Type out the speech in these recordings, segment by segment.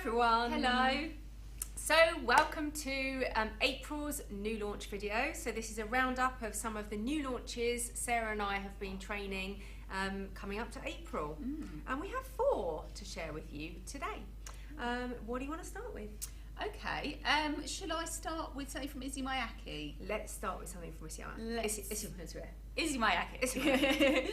everyone. Hello. So welcome to April's new launch video. So this is a roundup of some of the new launches Sarah and I have been training coming up to April. And we have 4 to share with you today. What do you want to start with? Okay, shall I start with something from Issey Miyake? Let's start with something from Issey Miyake.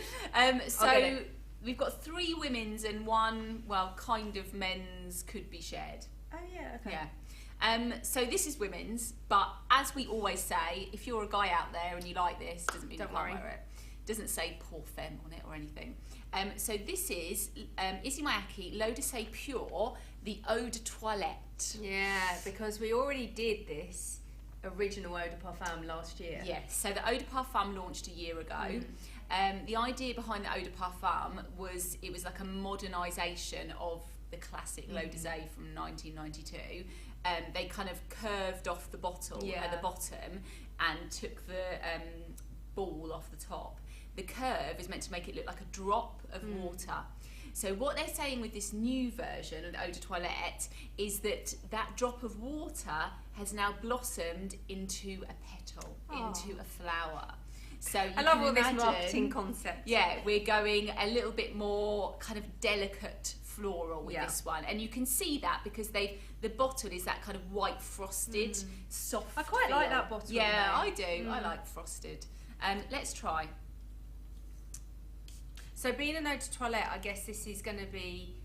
So we've got 3 women's and 1, well, kind of men's could be shared. Oh yeah, okay. Yeah. So this is women's, but as we always say, if you're a guy out there and you like this, doesn't mean you can't wear it. Doesn't say Perfume on it or anything. So this is Issey Miyake L'Eau de Say Pure, the Eau de Toilette. Yeah, because we already did this original Eau de Parfum last year. Yes, so the Eau de Parfum launched a year ago. The idea behind the Eau de Parfum was it was like a modernisation of the classic L'Eau de Say from 1992. They kind of curved off the bottle at the bottom and took the ball off the top. The curve is meant to make it look like a drop of water. So what they're saying with this new version of the Eau de Toilette is that that drop of water has now blossomed into a petal, into a flower. So I love all this marketing concept. Yeah, we're going a little bit more kind of delicate floral with this one, and you can see that because the bottle is that kind of white frosted soft I quite like that bottle. Yeah, I do. I like frosted. Let's try. So being an Eau de Toilette, I guess this is going to be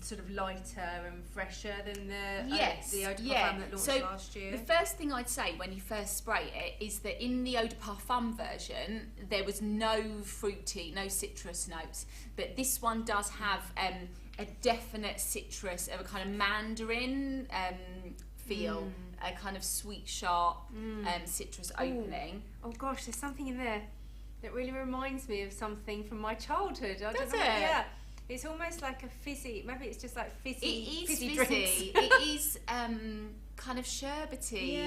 sort of lighter and fresher than the Eau de Parfum that launched last year. The first thing I'd say when you first spray it is that in the Eau de Parfum version there was no fruity, no citrus notes, but this one does have a definite citrus, of a kind of mandarin feel, a kind of sweet, sharp citrus opening. Oh gosh, there's something in there that really reminds me of something from my childhood. Does it? Yeah. It's almost like a fizzy, maybe it's just like fizzy. It is fizzy. drinks. It is kind of sherbety,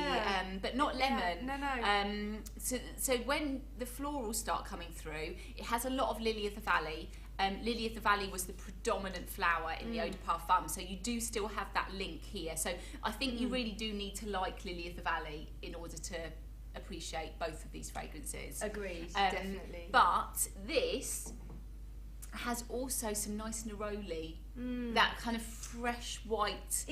but not lemon. Yeah, no. So when the florals start coming through, it has a lot of Lily of the Valley. Lily of the Valley was the predominant flower in the Eau de Parfum, so you do still have that link here. So I think you really do need to like Lily of the Valley in order to appreciate both of these fragrances. Agreed, definitely. But this has also some nice neroli, that kind of fresh white,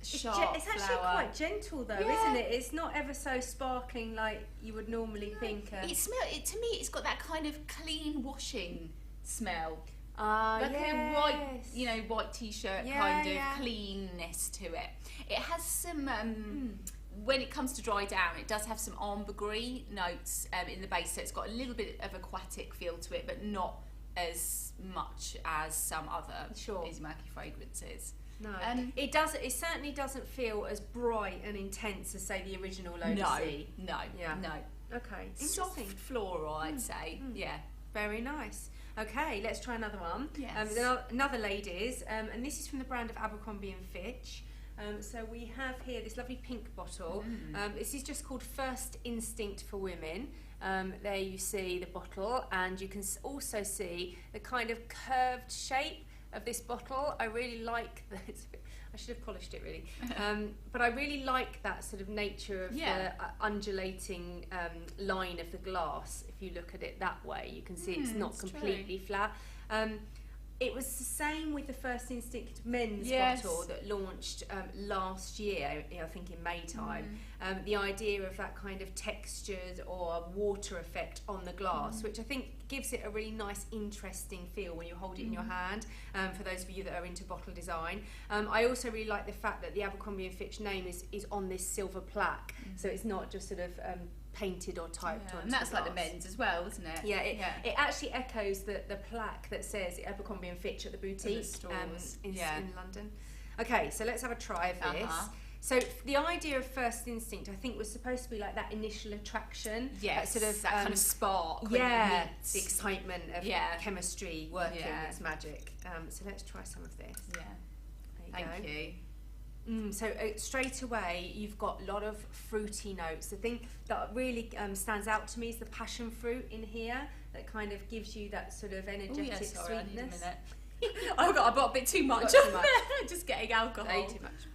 sharp it's actually flower. quite gentle though, isn't it? It's not ever so sparkling like you would normally think. To me, it's got that kind of clean washing smell. Like a white, white t-shirt kind of cleanness to it. It has some. When it comes to dry down, it does have some ambergris notes in the base, so it's got a little bit of aquatic feel to it, but not as much as some other Issey Miyake fragrances. No, it does. It certainly doesn't feel as bright and intense as, say, the original L'Eau de Say. No. Okay, soft floral, I'd say. Yeah, very nice. Okay, let's try another one. Yes. Another ladies, and this is from the brand of Abercrombie and Fitch. So we have here this lovely pink bottle. This is just called First Instinct for Women. There you see the bottle, and you can also see the kind of curved shape of this bottle. I really like that. I should have polished it really, but I really like that sort of nature of the undulating line of the glass. If you look at it that way, you can see it's not completely flat. It was the same with the First Instinct men's bottle that launched last year, I think in May time. The idea of that kind of textured or water effect on the glass, which I think gives it a really nice, interesting feel when you hold it in your hand, for those of you that are into bottle design. I also really like the fact that the Abercrombie and Fitch name is on this silver plaque, so it's not just sort of painted or typed on. And that's like the men's as well, isn't it? Yeah, it actually echoes the plaque that says Abercrombie and Fitch at the boutique in London. Okay, so let's have a try of this. So the idea of First Instinct, I think, was supposed to be like that initial attraction, that sort of that kind of spark, the excitement of chemistry working its magic. So let's try some of this. Thank you. So straight away you've got a lot of fruity notes. The thing that really stands out to me is the passion fruit in here, that kind of gives you that sort of energetic sweetness. I bought a bit too much. Too much. Just getting alcohol. Way too much.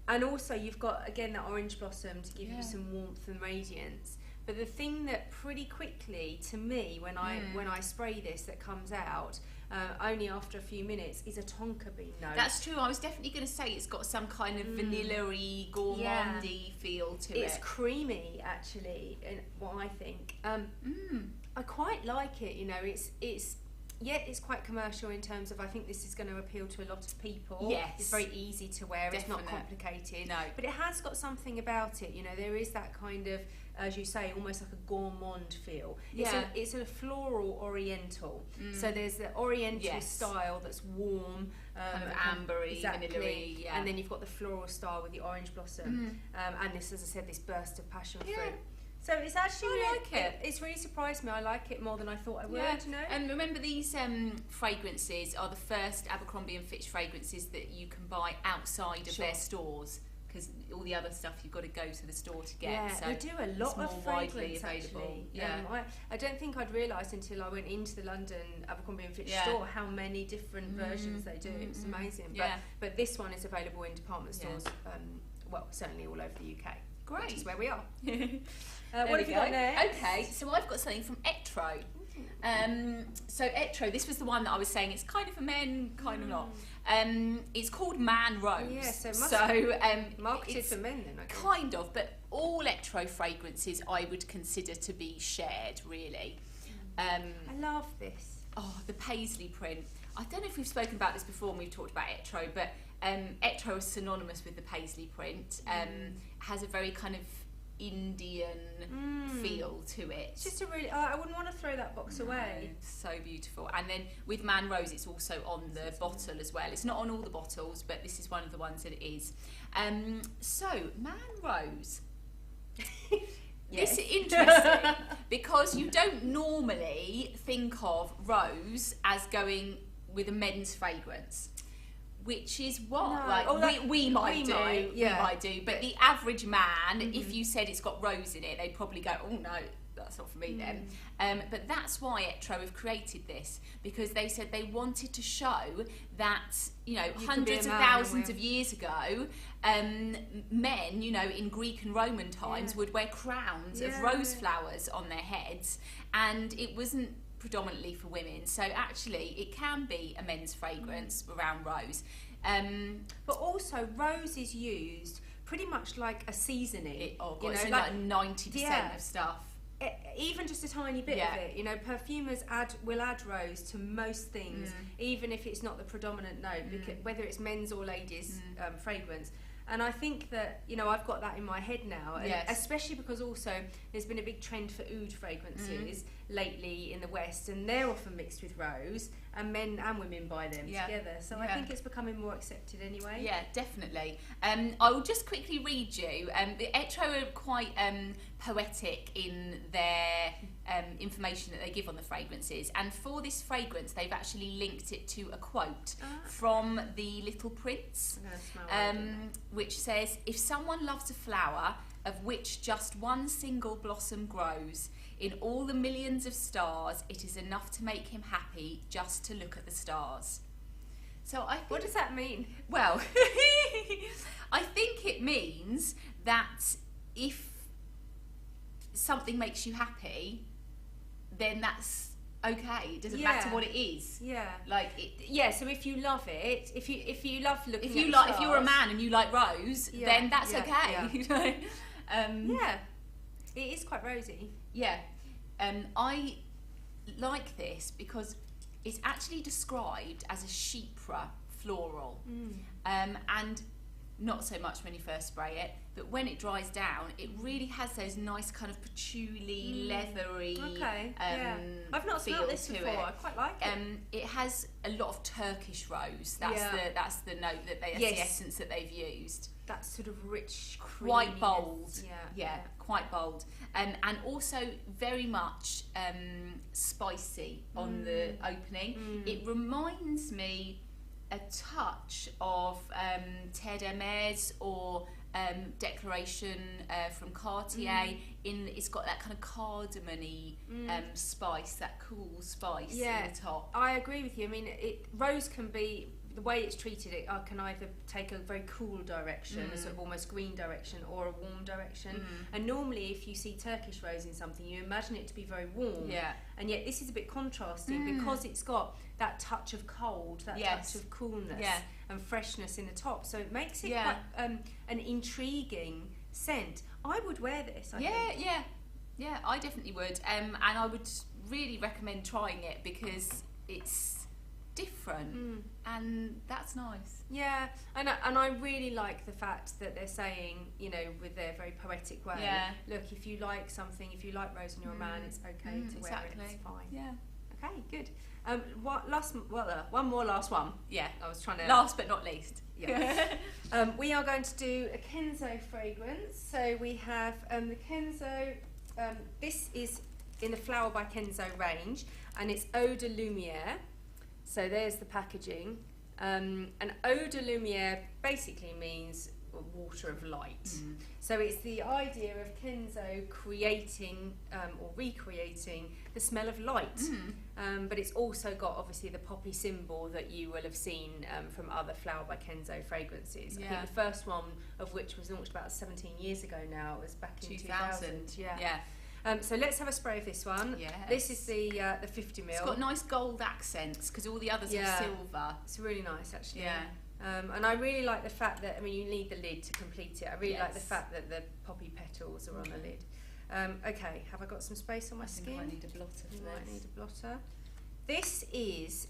And also you've got, again, that orange blossom to give you some warmth and radiance. But the thing that pretty quickly, to me, when I spray this, that comes out, only after a few minutes, is a tonka bean note. That's true. I was definitely going to say it's got some kind of vanilla-y, gourmandy feel to it. It's creamy, actually, in what I think. I quite like it. You know, it's quite commercial in terms of, I think this is going to appeal to a lot of people. Yes. It's very easy to wear. Definite. It's not complicated. No. But it has got something about it. You know, there is that kind of, as you say, almost like a gourmand feel. Yeah. It's a floral oriental. So there's the oriental style that's warm. Kind of ambery, vanilla-y. Yeah. And then you've got the floral style with the orange blossom. And this, as I said, this burst of passion fruit. So it's actually, I like it. It's really surprised me. I like it more than I thought I would, you know. And remember, these fragrances are the first Abercrombie and Fitch fragrances that you can buy outside of their stores, because all the other stuff you've got to go to the store to get. Yeah, so they do a lot of widely fragrance, available. actually. Yeah. I don't think I'd realised until I went into the London Abercrombie and Fitch store how many different versions they do. It's amazing. But this one is available in department stores, well, certainly all over the UK. Great. Which is where we are. What have you got next? Okay, so I've got something from Etro. So Etro, this was the one that I was saying, it's kind of for men, kind of not. It's called ManRose. Yeah, so it must be marketed for men then, I guess. Kind of, but all Etro fragrances I would consider to be shared, really. I love this. Oh, the paisley print. I don't know if we've spoken about this before when we've talked about Etro, but Etro is synonymous with the paisley print. Has a very kind of Indian feel to it. It's just a really, I wouldn't want to throw that box away. So beautiful. And then with ManRose, it's also on the bottle as well. It's not on all the bottles, but this is one of the ones that it is. So ManRose. This is interesting because you don't normally think of rose as going with a men's fragrance, which is what we might do. But the average man, if you said it's got rose in it, they'd probably go, oh no, that's not for me then. But that's why Etro have created this, because they said they wanted to show that, you know, hundreds of thousands of years ago, men, you know, in Greek and Roman times would wear crowns of rose flowers on their heads, and it wasn't predominantly for women. So actually it can be a men's fragrance around rose. But also rose is used pretty much like a seasoning. It's in like 90% of stuff. Even just a tiny bit of it, you know, perfumers will add rose to most things, even if it's not the predominant note, because whether it's men's or ladies' fragrance. And I think that, you know, I've got that in my head now, especially because also there's been a big trend for oud fragrances lately in the West, and they're often mixed with rose, and men and women buy them together. So I think it's becoming more accepted anyway. Yeah, definitely. I will just quickly read you. The Etro are quite poetic in their information that they give on the fragrances, and for this fragrance they've actually linked it to a quote from The Little Prince, which says, "If someone loves a flower of which just one single blossom grows, in all the millions of stars, it is enough to make him happy just to look at the stars." So I think, what does that mean? Well, I think it means that if something makes you happy, then that's okay. It doesn't matter what it is. Yeah. Like so if you love it, if you love looking, if you're a man and you like rose, then that's okay. Yeah. It is quite rosy. Yeah. I like this because it's actually described as a chypre floral. And not so much when you first spray it, but when it dries down, it really has those nice kind of patchouli, leathery I've not smelled this before. I quite like it. It has a lot of Turkish rose. That's the note that that's the essence that they've used. That sort of rich, quite bold. Yeah, quite bold. And also very much spicy on the opening. It reminds me a touch of Terre de Mes or declaration from Cartier. It's got that kind of cardamom-y spice, that cool spice in the top. I agree with you. I mean, rose can be, the way it's treated, it can either take a very cool direction, a sort of almost green direction, or a warm direction. And normally, if you see Turkish rose in something, you imagine it to be very warm. Yeah. And yet, this is a bit contrasting because it's got that touch of cold, that touch of coolness and freshness in the top. So it makes it quite an intriguing scent. I would wear this. I think. Yeah, I definitely would. And I would really recommend trying it because it's different and that's nice. Yeah, and I really like the fact that they're saying, you know, with their very poetic way, look, if you like something, if you like rose and you're a man, it's okay to wear it, it's fine. Yeah. Okay, good. One more last one. Yeah, I was trying to... Last but not least. Yeah. We are going to do a Kenzo fragrance. So we have the Kenzo, this is in the Flower by Kenzo range, and it's Eau de Lumière. So there's the packaging. And Eau de Lumière basically means water of light. So it's the idea of Kenzo creating or recreating the smell of light. But it's also got obviously the poppy symbol that you will have seen from other Flower by Kenzo fragrances. I think the first one of which was launched about 17 years ago now. It was back in 2000. So let's have a spray of this one. Yes. This is the 50ml. It's got nice gold accents because all the others are silver. It's really nice actually. And I really like the fact that, I mean, you need the lid to complete it. I really like the fact that the poppy petals are on the lid. Okay, have I got some space on my skin? I need a blotter for this. Might need a blotter. This is,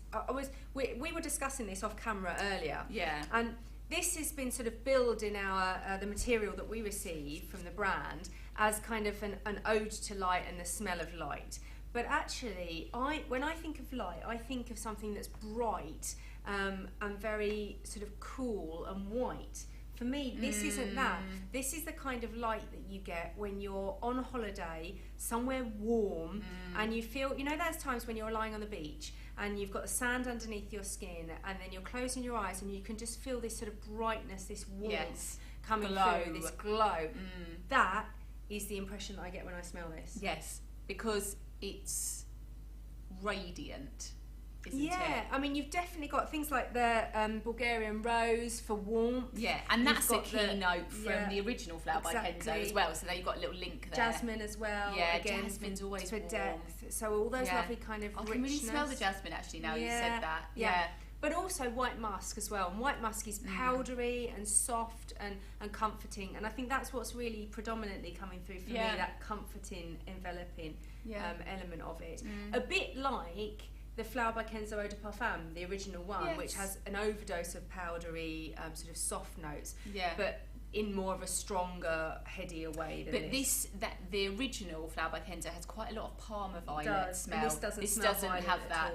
we were discussing this off camera earlier. Yeah. And this has been sort of billed in our the material that we receive from the brand as kind of an ode to light and the smell of light. But actually, when I think of light, I think of something that's bright and very sort of cool and white. For me, this isn't that. This is the kind of light that you get when you're on holiday, somewhere warm, and you feel, you know, there's times when you're lying on the beach and you've got the sand underneath your skin, and then you're closing your eyes and you can just feel this sort of brightness, this warmth coming through, this glow. That is the impression that I get when I smell this. Yes, because it's radiant, isn't it? Yeah, I mean, you've definitely got things like the Bulgarian rose for warmth. Yeah, and that's a keynote from the original Flower by Kenzo as well, so there you've got a little link there. Jasmine as well. Yeah, again, jasmine's always for warm. depth. So all those lovely kind of richness. I can really smell the jasmine actually now you said that. Yeah. But also white musk as well. And white musk is powdery and soft and comforting. And I think that's what's really predominantly coming through for me, that comforting, enveloping element of it. A bit like the Flower by Kenzo Eau de Parfum, the original one, which has an overdose of powdery, sort of soft notes. Yeah. But in more of a stronger, headier way than this. But the original Flower by Kenzo has quite a lot of Palmer Violet smell. And this doesn't have that.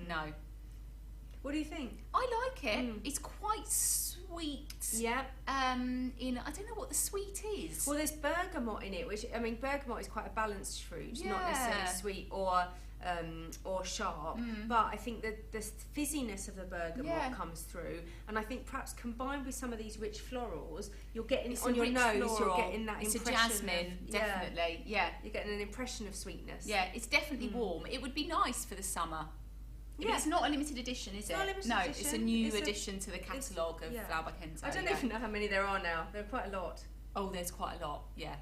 No. What do you think? I like it. It's quite sweet. Yeah. I don't know what the sweet is. Well, there's bergamot in it, which, I mean, bergamot is quite a balanced fruit, not necessarily sweet or sharp. But I think that the fizziness of the bergamot comes through, and I think perhaps combined with some of these rich florals, you're getting on your nose. You're getting that impression. It's a jasmine, definitely. Yeah, you're getting an impression of sweetness. Yeah, it's definitely warm. It would be nice for the summer. Yeah. It's not a limited edition, is it? No, it's a new addition to the catalogue of Flower by Kenzo. I don't even know how many there are now. There are quite a lot. Oh, there's quite a lot, yeah.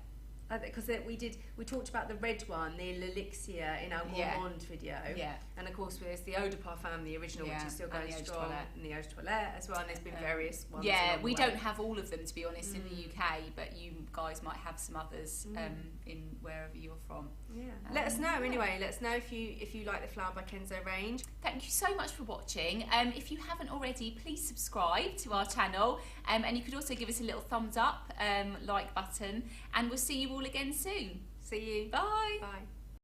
Because we talked about the red one, the L'Elixir, in our Gourmand video. Yeah. And of course there's the Eau de Parfum, the original, which is still going strong, and the Eau de Toilette as well, and there's been various ones. Yeah, we don't have all of them, to be honest, in the UK, but you guys might have some others in wherever you're from. Yeah. Let us know anyway. Let us know if you like the Flower by Kenzo range. Thank you so much for watching. If you haven't already, please subscribe to our channel, and you could also give us a little thumbs up, like button, and we'll see you all again soon. See you. Bye. Bye.